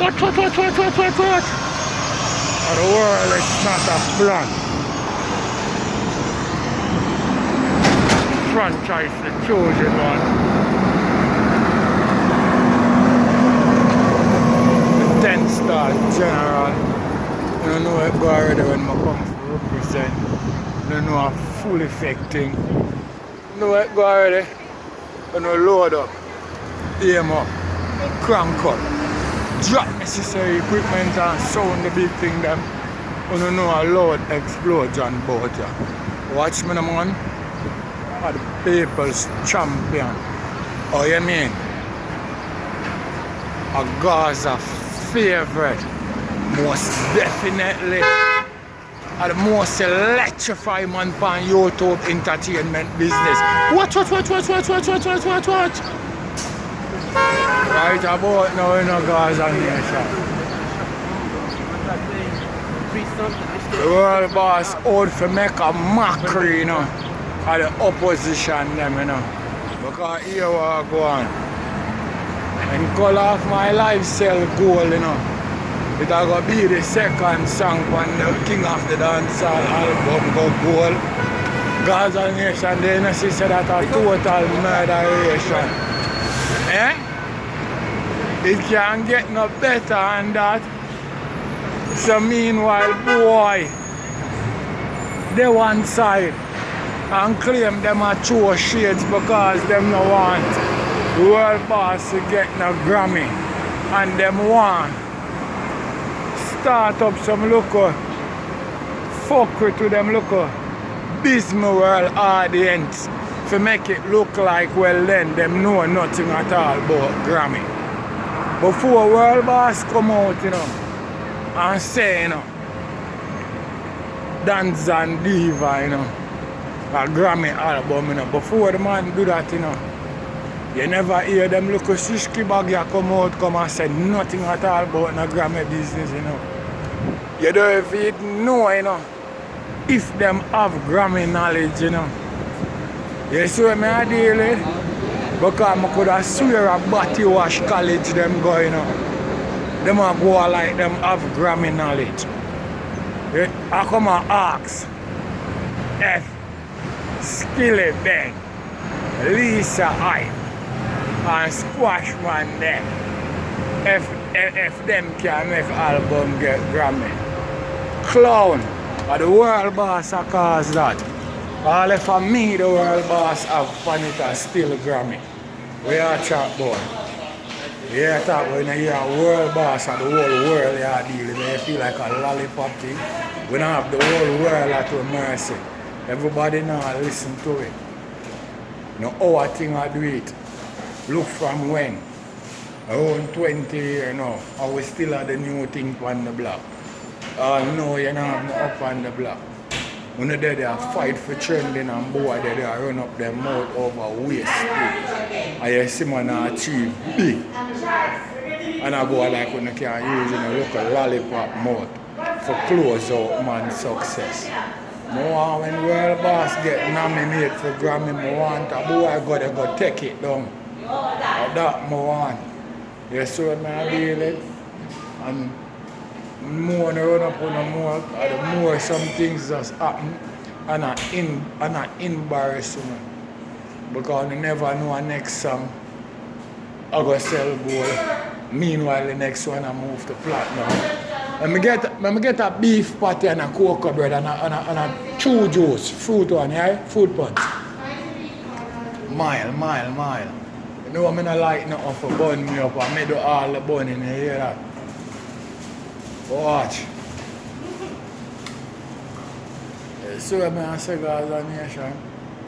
What? For the world, it's not a plan. Franchise the chosen one. The 10-star general. You don't know it go already when I come to represent. You don't know a full effect thing. You know it go already. When you load up, aim up, crank up, drop necessary equipment and sound the big thing them. You don't know a loud explosion about you. Watch me, man. I'm the people's champion. Oh, you mean? A Gaza favorite. Most definitely. The most electrifying man on YouTube entertainment business. What? Right about now in a Gaza nation. The world boss out for make a mockery, you know, of the opposition them, you know. Because here we are going. And call off my lifestyle goal, you know. It's gonna be the second song on the King of the Dancehall album go gold. Gaza Nation, they know she said that a total murderation. Eh? It can't get no better than that. So meanwhile, boy, they one side and claim them are true shades because them no want the world boss to get no Grammy. And them want start up some local fuckery to them local Bismarck world audience to make it look like, well then, them know nothing at all about Grammy. Before world boss come out, you know, and say, you know, Dance and Diva, you know, a Grammy album, you know, before the man do that, you know, you never hear them local shishki bagya come out, come and say nothing at all about the Grammy business, you know. You don't even know, you know, if them have Grammy knowledge, you know. You see what I deal with? Because I could have swear a Batty Wash College them go, you know. Them a go like them have Grammy knowledge. I come and ask F, Skilly Bang, Lisa I, and Squash Man them. If them can make album get Grammy. Clown, or the world boss a cause that. All if for me the world boss have Panita still Grammy. We are chat boy. We are talk when you hear a world boss and the whole world you are dealing with, you feel like a lollipop thing. We don't have the whole world at our mercy. Everybody now listen to it. No our thing I do it. Look from when? Around 20 years now, and we still have the new thing on the block. No, you don't have no up on the block. When they're there, fight for trending and boy, they run up their mouth over waist. And you see man achieve big. And I go like when you can use a local lollipop mouth for close out man's success. No, when world boss get nominated for Grammy, I want a boy go take it down. That I want. You see what I deal with? And more and run up on the more, the more some things just happen and I embarrassment. Because you never know the next song I go sell gold. Meanwhile the next one I move to platinum. When I get a beef patty and a cocoa bread and a chew juice, fruit one, yeah? Fruit punch. Mile. You know I don't like nothing for bun me up. I do all the bun in the hear that. Watch. So I say Gaza Nation,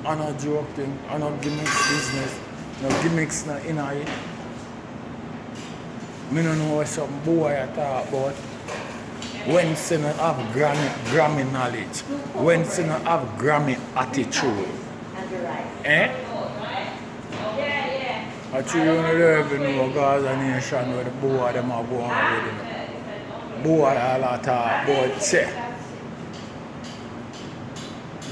I no joke thing, I no gimmicks business, no gimmicks not in it. I don't know what some boy I talk about. When you not have Grammy knowledge, when you not have Grammy attitude. Eh? I tell you don't even know Gaza Nation where the boy them are going with it. Boy all that talk about say.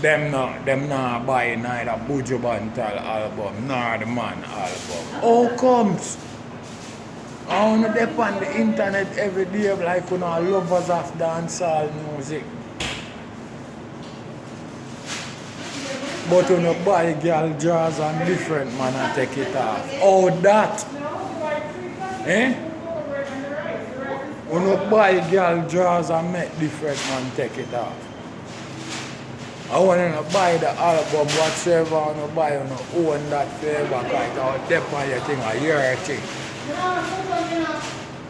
Them not buy neither Buju Bantal album nor the Man album. How comes? I wanna dep on the internet every day like you know lovers of dancehall music. But when you buy girl jars and different man and take it off. Oh that? Eh? When you buy girl jars and make different man take it off. I want to buy the album whatsoever I want to buy you know, own that flavor because I will dep on your thing or your thing.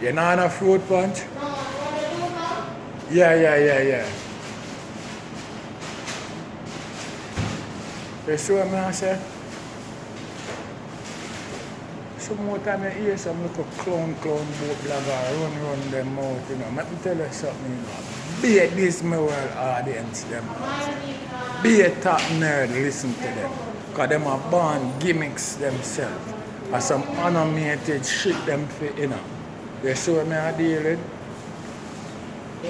You know a fruit punch? Yeah. You see what I say? Some more time you hear some little clown boat blogger run them out, you know. Let me tell you something, you know. Be this my world audience, them. Be a top nerd, listen to them. Because them are born gimmicks themselves. Or some animated shit them fit, you know. You see what I deal with?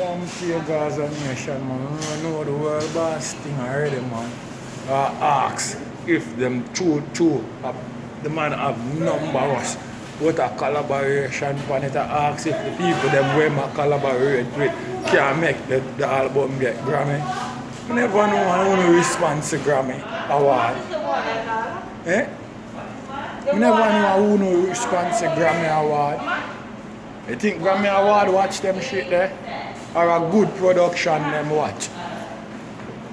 One to your Gaza nation, man. I know the world boss thing already, man. Ask if them true the man have numbers what a collaboration on it. Ask if the people them where I collaborate with can make the album get Grammy. I never know I want to respond to Grammy award. Eh? I never know I want to respond to Grammy award. You think Grammy award watch them shit there? Or a good production them watch?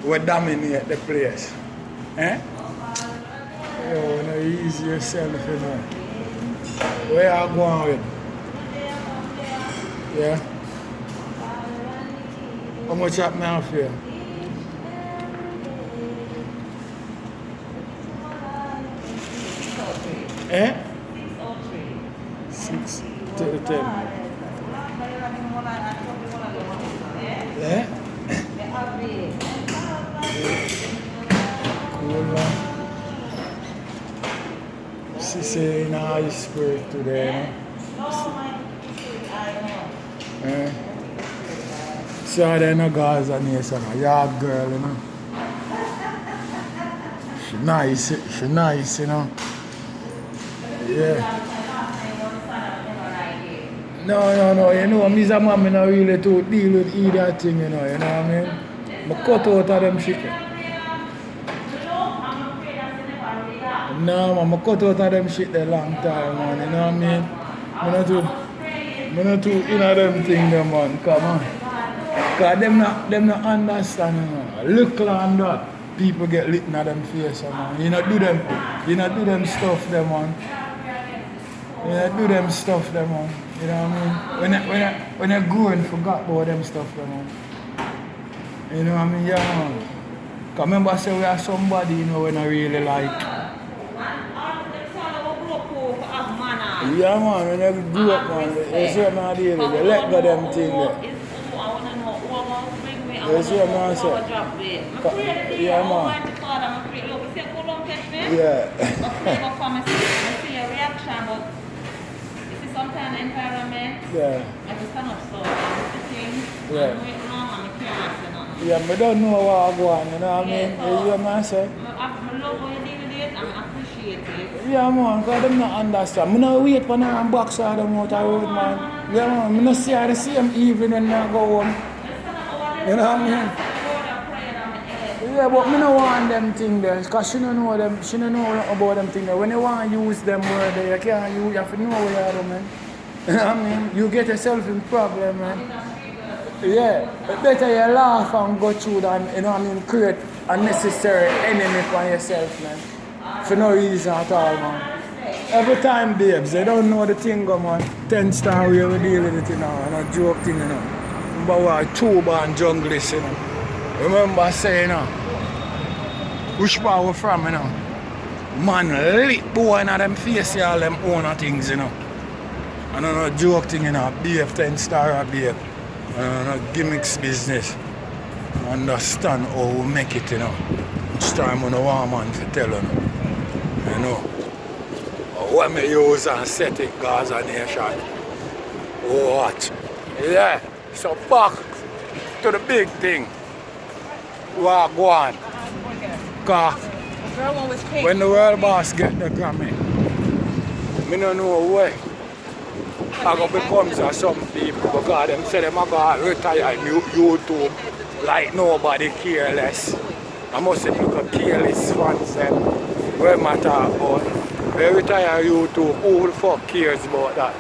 We dominate the place. Eh? Yo, no ease yourself, you know. Where you going with? Yeah? How much happened now for you? Eh? 6 to the 10. Eh? Cool, man. She say in a high spirit today, you know? See how they no Gaza nation, a yard girl, you know? She nice, you know? Yeah. No, you know, me as a man, I don't really to deal with either thing, you know what I mean? I cut out of them shit. No, man, I cut out of them shit a long time, man, you know what I mean? I'm not too in them things, man, come on. Because them not understand, you know. Look on that, people get lit in them face, man. You not do them stuff, them, man. You not do them stuff, them, man. You know what I mean? When you're growing, forgot about them stuff, man. You know what I mean? Yeah, man. Because remember, I say we are somebody, you know, when I really like. Yeah, man, when you grew up, man, you see what I'm dealing with. You let go them things there. You see what I'm saying? Yeah, man. Sometimes environment, yeah. I just stand up so things, yeah. I know it wrong and I can't say nothing. Yeah, I don't know what I go on, you know what I mean? So, you hear what I say? I love how you deal with it and I appreciate it. Yeah, man, because them not understand. I don't wait for them box out them out the road, man. Yeah, man, I don't see her the same evening when I go home. You know what I mean? Yeah, but I don't want them things there, because she don't know about them things there. When you want to use them word there, you can't use, you have to know what you are doing, man. You know what I mean? You get yourself in problem, man. Yeah, it's better you laugh and go through than, you know what I mean, create unnecessary enemy for yourself, man. For no reason at all, man. Every time, babes, they don't know the thing, go, man. 10-star way we deal with it, you know, and a joke thing, you know. But we are tuba and junglist, you know. Remember saying, you know, which part we from, you know? Man, lit boy in them face, all them own things, you know. I don't know, joke thing, you know, BF 10-star or BF. I don't know, gimmicks business. Understand how we make it, you know. Each time when I want man to tell you know. What me use and set it, Gaza Nation. What? Yeah, so back to the big thing. What go on? Cause when the world boss get the Grammy, I don't know where. I go becomes of some people because them say them are going to retire YouTube like nobody careless. I must say look at careless fans them. Where matter about they retire YouTube, who the fuck cares about that?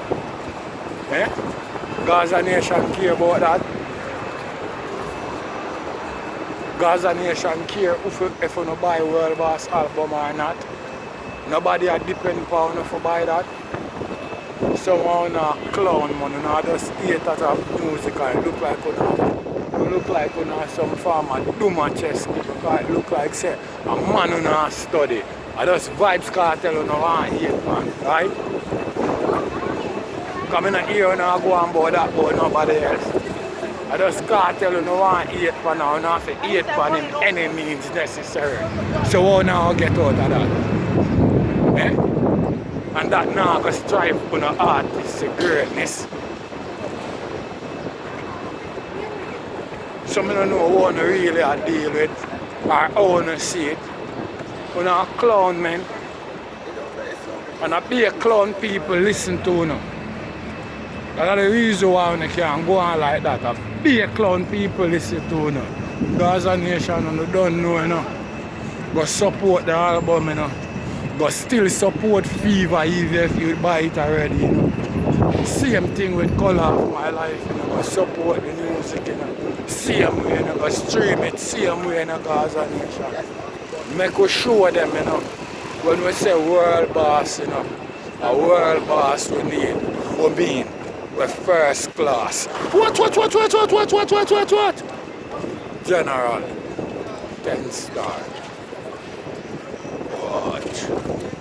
Eh? Gaza Nation care about that. Gaza Nation care if you buy World Boss album or not. Nobody are depend upon you for buy that. Someone clown man, you know, just hate that of music and look like you look like you know some farmer do my chest because it look like say a man who not study. I just Vybz Kartel you know want hate man, right? Because I don't hear you know go on about that about nobody else. I just Kartel you know want hate for now, you know have to hate for him any means necessary. So how now get out of that? Eh? And that now go strive for the artist's greatness. Some don't know what you really deal with or how you see it. You know, a clown man. And a be a clown people listen to you. That's the reason why you can't go on like that. A be a clown people listen to you. Gaza Nation you don't know, you know. Go support the album, you know. But still support Fever even if you buy it already, you know. Same thing with Color of My Life, you know. Go support the music, you know. Same way, you know. Go stream it, same way, you know, Gaza Nation. Make us show them, you know. When we say world boss, you know, a world boss we need, we mean, we're first class. What? General, 10 star. What?